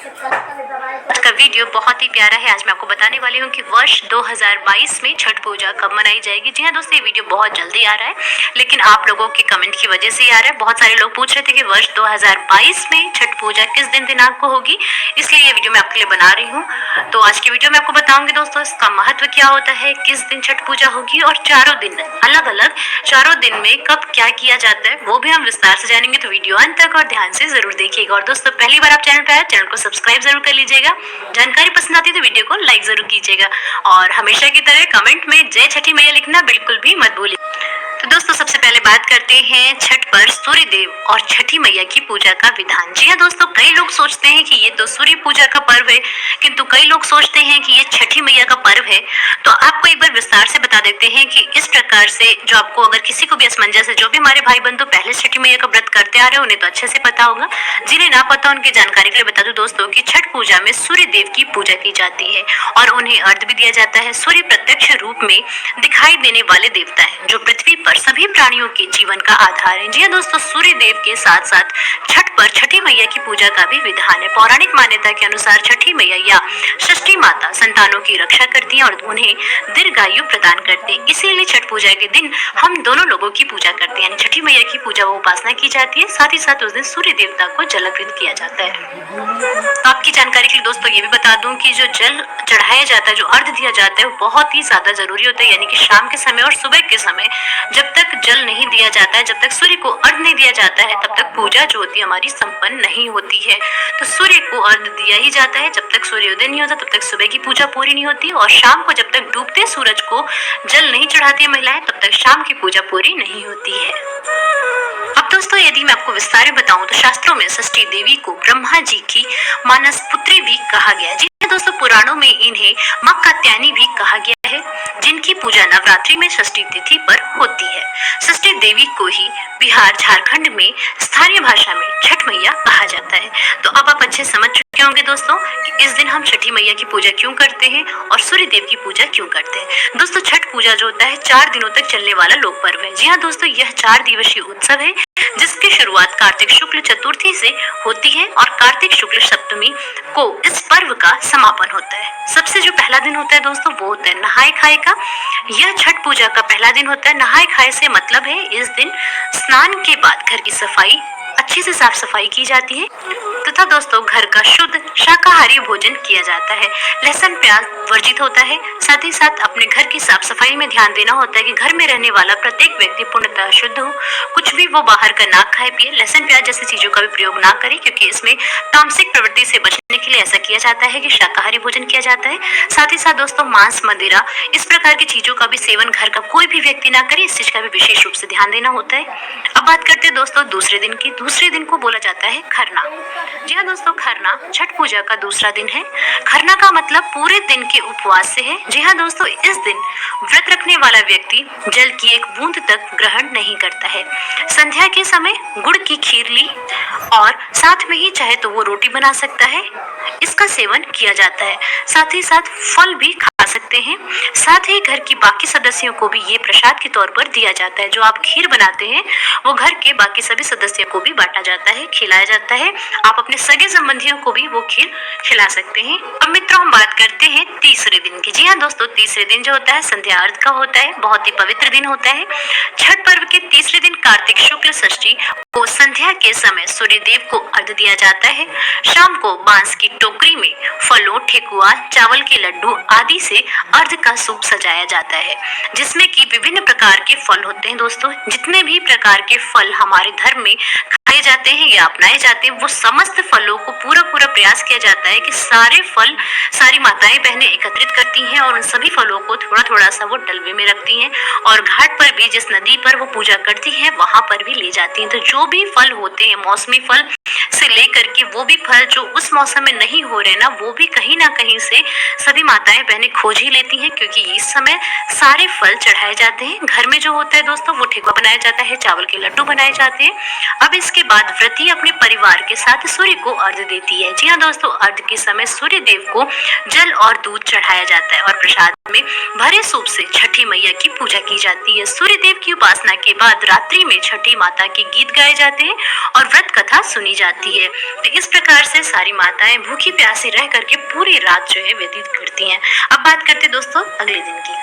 आज का वीडियो बहुत ही प्यारा है। आज मैं आपको बताने वाली हूँ कि वर्ष 2022 में छठ पूजा कब मनाई जाएगी। जी हाँ दोस्तों, ये वीडियो बहुत जल्दी आ रहा है, लेकिन आप लोगों के कमेंट की वजह से ही आ रहा है। बहुत सारे लोग पूछ रहे थे कि वर्ष 2022 में छठ पूजा किस दिनांक को होगी, इसलिए ये वीडियो मैं आपके लिए बना रही हूँ। तो आज की वीडियो में आपको बताऊंगी दोस्तों इसका महत्व क्या होता है, किस दिन छठ पूजा होगी और चारों दिन अलग अलग चारों दिन में कब क्या किया जाता है वो भी हम विस्तार से जानेंगे। तो वीडियो अंत तक और ध्यान से जरूर देखिएगा। और दोस्तों पहली बार आप चैनल पर आए, चैनल को सब्सक्राइब जरूर कर लीजिएगा। जानकारी पसंद आती है तो वीडियो को लाइक जरूर कीजिएगा और हमेशा की तरह कमेंट में जय छठी मैया लिखना बिल्कुल भी मत भूलिए। तो दोस्तों सबसे पहले बात करते हैं छठ पर सूर्य देव और छठी मैया की पूजा का विधान। जी हाँ दोस्तों, कई लोग सोचते हैं कि ये तो सूर्य पूजा का पर्व है, किंतु कई लोग सोचते हैं कि ये छठी मैया का पर्व है। तो आपको एक बार विस्तार से बता देते हैं कि इस प्रकार से जो आपको अगर किसी को भी असमंजस है, जो भी हमारे भाई बंधु पहले छठी मैया का व्रत करते आ रहे हैं उन्हें तो अच्छे से पता होगा, जिन्हें ना पता उनकी जानकारी के लिए बता दूं दोस्तों कि छठ पूजा में सूर्य देव की पूजा की जाती है और उन्हें अर्घ्य भी दिया जाता है। सूर्य प्रत्यक्ष रूप में दिखाई देने वाले देवता है जो पृथ्वी पर सभी प्राणियों के जीवन का आधार है। जी हाँ दोस्तों, सूर्य देव के साथ साथ छठ पर छठी मैया की पूजा का भी विधान है। पौराणिक मान्यता के अनुसार छठी मैया या षष्ठी माता संतानों की रक्षा करती है और उन्हें दीर्घायु प्रदान करते हैं। इसीलिए छठ पूजा के दिन हम दोनों लोगों की पूजा करते हैं, यानी छठी मैया की पूजा व उपासना की जाती है, साथ ही साथ उस दिन सूर्य देवता को जल अर्पित किया जाता है। तो आपकी जानकारी के लिए दोस्तों ये भी बता दूं कि जो जल चढ़ाया जाता है, जो अर्घ्य दिया जाता है वो बहुत ही ज्यादा जरूरी होता है, यानी कि शाम के समय और सुबह के समय जब तक जल नहीं दिया जाता है, जब तक सूर्य को अर्घ्य नहीं दिया जाता है, तब तक पूजा जो होती है हमारी संपन्न नहीं होती है। तो सूर्य को अर्घ्य दिया ही जाता है, जब तक सूर्योदय नहीं होता तब तक सुबह की पूजा पूरी नहीं होती और शाम को जब तक डूबते सूरज को जल नहीं चढ़ाती है महिलाएं तब तक शाम की पूजा पूरी नहीं होती है। अब दोस्तों यदि मैं आपको विस्तार में बताऊं तो शास्त्रों में षष्ठी देवी को ब्रह्मा जी की मानस पुत्री भी कहा गया है। दोस्तों पुराणों में इन्हें मां कात्यायनी भी कहा गया है, जिनकी पूजा नवरात्रि में षष्ठी तिथि पर होती है। षष्ठी देवी को ही बिहार झारखंड में स्थानीय भाषा में छठ मैया कहा जाता है। तो अब आप अच्छे समझ चुके होंगे दोस्तों कि इस दिन हम छठी मैया की पूजा क्यों करते हैं और सूर्य देव की पूजा क्यों करते हैं। दोस्तों छठ पूजा जो होता है 4 दिनों तक चलने वाला लोक पर्व है। जी हाँ दोस्तों, यह 4 दिवसीय उत्सव है जिसकी शुरुआत कार्तिक शुक्ल चतुर्थी से होती है और कार्तिक शुक्ल सप्तमी को इस पर्व का समापन होता है। सबसे जो पहला दिन होता है दोस्तों वो होता है नहाए खाए का। यह छठ पूजा का पहला दिन होता है। नहाए खाए से मतलब है इस दिन स्नान के बाद घर की सफाई अच्छे से साफ सफाई की जाती है तथा दोस्तों घर का शुद्ध शाकाहारी भोजन किया जाता है। लहसुन प्याज वर्जित होता है। साथ ही साथ अपने घर की साफ सफाई में ध्यान देना होता है कि घर में रहने वाला प्रत्येक व्यक्ति पूर्णतः शुद्ध हो, कुछ भी वो बाहर का ना खाए पिए, लहसुन प्याज जैसी चीजों का भी प्रयोग ना करे, क्योंकि इसमें तामसिक प्रवृत्ति से बचने के लिए ऐसा किया जाता है कि शाकाहारी भोजन किया जाता है। साथ ही साथ दोस्तों मांस मदिरा इस प्रकार की चीजों का भी सेवन घर का कोई भी व्यक्ति ना करे, इस चीज का भी विशेष रूप से ध्यान देना होता है। अब बात करते हैं दोस्तों दूसरे दिन की। दूसरे दिन को बोला जाता है खरना। जी हाँ दोस्तों, खरना छठ पूजा का दूसरा दिन है। खरना का मतलब पूरे दिन के उपवास से है। जी हाँ दोस्तों, इस दिन व्रत रखने वाला व्यक्ति जल की एक बूंद तक ग्रहण नहीं करता है। संध्या के समय गुड़ की खीर ली और साथ में ही चाहे तो वो रोटी बना सकता है, इसका सेवन किया जाता है। साथ ही साथ फल भी खा सकते हैं। साथ ही घर की बाकी सदस्यों को भी ये प्रसाद के तौर पर दिया जाता है। जो आप खीर बनाते हैं वो घर के बाकी सभी सदस्यों को भी बांटा जाता है, खिलाया जाता है। आप अपने सगे संबंधियों को भी वो खीर खिला सकते हैं। अब मित्रों हम बात करते हैं तीसरे दिन की। जी हाँ दोस्तों, तीसरे दिन जो होता है संध्या अर्घ का होता है। बहुत ही पवित्र दिन होता है। छठ पर्व के तीसरे दिन कार्तिक शुक्ल षष्ठी को संध्या के समय सूर्य देव को अर्घ्य दिया जाता है। शाम को बांस की टोकरी में फलों, ठेकुआ, चावल के लड्डू आदि से अर्घ्य का सूप सजाया जाता है, जिसमें कि विभिन्न प्रकार के फल होते हैं। दोस्तों जितने भी प्रकार के फल हमारे धर्म में खाए जाते हैं या अपनाए जाते हैं, वो समस्त फलों को पूरा प्रयास किया जाता है कि सारे फल सारी माताएं बहनें एकत्रित करती हैं और उन सभी फलों को थोड़ा सा वो डलवे में रखती हैं और घाट पर भी जिस नदी पर वो पूजा करती हैं वहां पर भी ले जाती हैं। तो जो भी फल होते हैं मौसमी फल से लेकर के वो भी फल जो उस मौसम में नहीं हो रहे ना, वो भी कहीं ना कहीं से सभी माताएं बहनें खोज ही लेती हैं, क्योंकि इस समय सारे फल चढ़ाए जाते हैं। घर में जो होता है दोस्तों वो ठेकुआ बनाया जाता है, चावल के लड्डू बनाए जाते हैं। अब इसके बाद व्रती अपने परिवार के साथ सूर्य को अर्घ्य देती है। जी हाँ दोस्तों अर्घ के समय सूर्य देव को जल और दूध चढ़ाया जाता है और प्रसाद में भरे सूप से छठी मैया की पूजा की जाती है। सूर्य देव की उपासना के बाद रात्रि में छठी माता के गीत गाए जाते हैं और व्रत कथा सुनी जाती है। तो इस प्रकार से सारी माताएं भूखी प्यासी रह करके पूरी रात जो है व्यतीत करती हैं। अब बात करते दोस्तों अगले दिन की।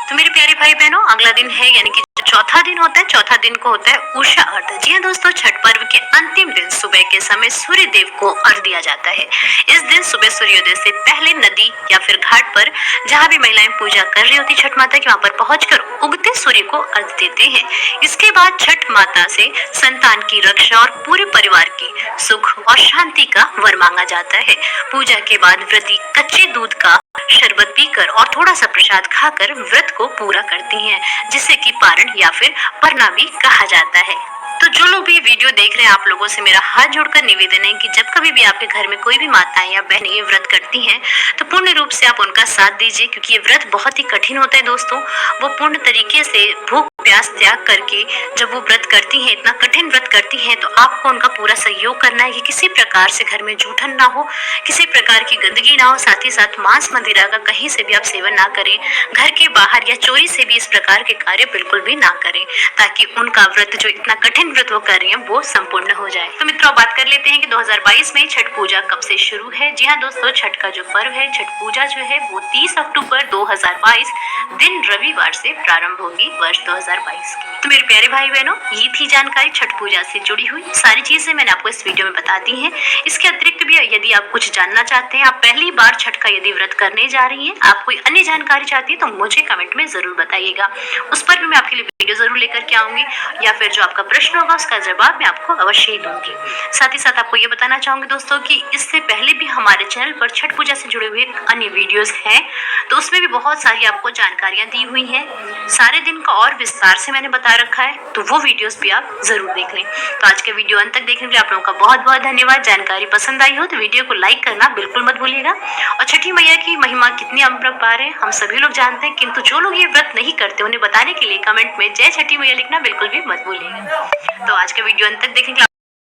तो मेरे प्यारे भाई बहनों, अगला दिन है यानी कि चौथा दिन होता है, चौथा दिन को होता है उषा अर्घ। जी हाँ दोस्तों, छठ पर्व के अंतिम दिन सुबह के समय सूर्य देव को अर्घ दिया जाता है। इस दिन सुबह सूर्योदय से पहले नदी या फिर घाट पर जहाँ भी महिलाएं पूजा कर रही होती छठ माता की, वहाँ पर पहुंचकर उगते सूर्य को अर्घ देते हैं। इसके बाद छठ माता से संतान की रक्षा और पूरे परिवार की सुख और शांति का वर मांगा जाता है। पूजा के बाद व्रती कच्चे दूध का शरबत पीकर और थोड़ा सा प्रसाद खाकर व्रत को पूरा करती हैं, जिसे कि पारण या फिर परना भी कहा जाता है। तो जो लोग भी ये वीडियो देख रहे हैं, आप लोगों से मेरा हाथ जोड़कर निवेदन है कि जब कभी भी आपके घर में कोई भी माताएं या बहनें ये व्रत करती हैं तो पूर्ण रूप से आप उनका साथ दीजिए, क्योंकि ये व्रत बहुत ही कठिन होता है दोस्तों। वो पूर्ण तरीके से भूख प्यास त्याग करके जब वो व्रत करती हैं, इतना कठिन व्रत करती हैं, तो आपको उनका पूरा सहयोग करना है कि किसी प्रकार से घर में जूठन ना हो, किसी प्रकार की गंदगी ना हो, साथ ही साथ मांस मदिरा का कहीं से भी आप सेवन ना करें, घर के बाहर या चोरी से भी इस प्रकार के कार्य बिल्कुल भी ना करें, ताकि उनका व्रत जो इतना कठिन व्रत वो कर रही हैं वो संपूर्ण हो जाए। तो मित्रों, बात कर लेते हैं कि 2022 में छठ पूजा कब से शुरू है। जी हाँ दोस्तों, छठ का जो पर्व है, छठ पूजा जो है वो 30 अक्टूबर 2022 दिन रविवार से प्रारंभ होगी वर्ष 2022 की। तो मेरे प्यारे भाई बहनों, ये थी जानकारी छठ पूजा से जुड़ी हुई। सारी चीजें मैंने आपको इस वीडियो में बता दी हैं। इसके अतिरिक्त भी यदि आप कुछ जानना चाहते हैं, आप पहली बार छठ का यदि व्रत करने जा रही हैं, आप कोई अन्य जानकारी चाहती है तो मुझे कमेंट में जरूर बताइएगा। उस पर भी मैं आपके लिए वीडियो जरूर लेकर के आऊंगी, या फिर जो आपका प्रश्न होगा उसका जवाब मैं आपको अवश्य ही दूंगी। साथ ही साथ आपको ये बताना चाहूंगी दोस्तों कि इससे पहले भी हमारे चैनल पर छठ पूजा से जुड़े हुए अन्य वीडियोस हैं, तो उसमें भी बहुत सारी आपको जानकारियां दी हुई हैं। सारे दिन का और विस्तार से मैंने बता रखा है, तो वो वीडियोस भी आप जरूर देख लें। तो आज के वीडियो अंत तक देखने के लिए आप लोगों का बहुत बहुत धन्यवाद। जानकारी पसंद आई हो तो वीडियो को लाइक करना बिल्कुल मत भूलिएगा। और छठी मैया की महिमा कितनी अपरंपार है हम सभी लोग जानते हैं, किंतु जो लोग ये व्रत नहीं करते उन्हें बताने के लिए कमेंट में जय छठी मैया लिखना बिल्कुल भी मत भूलिएगा। तो आज का वीडियो अंत तक देखने के लिए